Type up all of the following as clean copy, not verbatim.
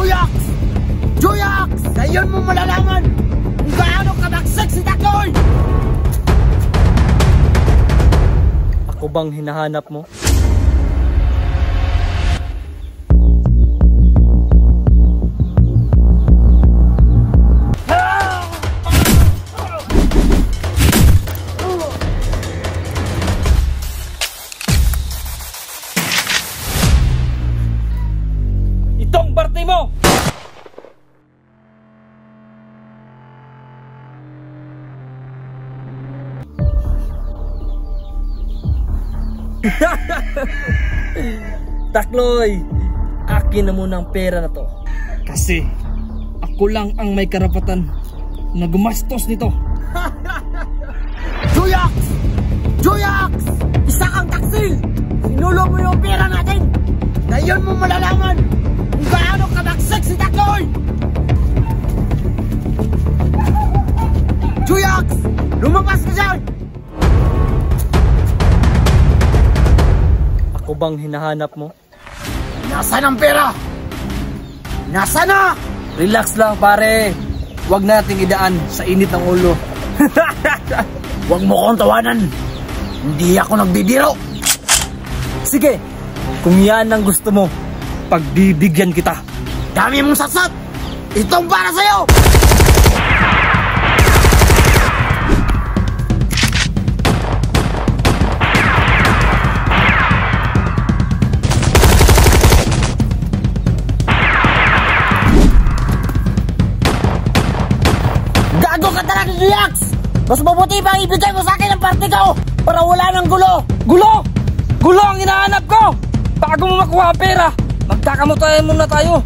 Juyax! Juyax! Ngayon mo malalaman kung gaano ka bagsik si Takoy! Ako bang hinahanap mo? Itong parte mo! Takloy, akin na muna ang pera na to. Kasi ako lang ang may karapatan na gumastos nito. Juyax! Juyax! Isa kang taksil! Sinulong mo yung pera natin! Ngayon mo malalaman kung gaano ka bagsik si Takoy! Juyax! Lumabas ka dyan! Ako bang hinahanap mo? Nasaan ang pera? Nasaan na? Relax lang pare. Huwag nating idaan sa init ng ulo. Huwag mo kong tawanan. Hindi ako nagbibiro. Sige, kung yan ang gusto mo, pagbibigyan kita. Dami mong satsat. Itong para sa'yo. Gago ka talaga, Juyax! Mas mabuti pang ibigay mo sa akin ang parte ko para wala ng gulo! Gulo! Gulo ang hinahanap ko! Bago mo makuha ang pera, magkakamutuhan muna tayo.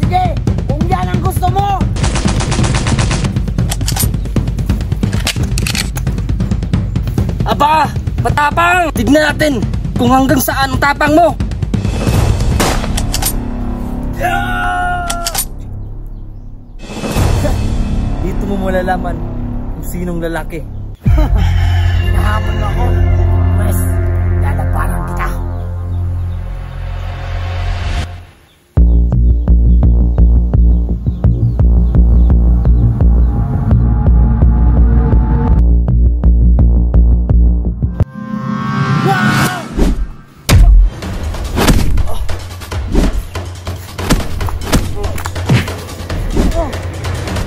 Sige, kung yan ang gusto mo! Aba, matapang! Tignan natin kung hanggang saan ang tapang mo. Dito mo malalaman kung sinong lalaki. Hinahamon mo ako. Mas, lalabanan kita.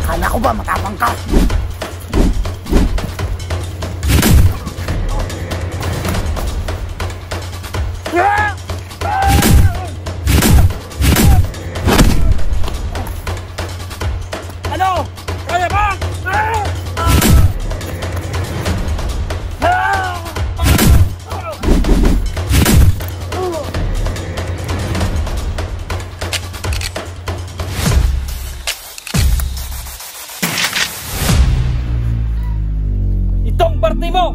Kala ko ba matapang ka? Ano? Kaya ba? Itong parte mo!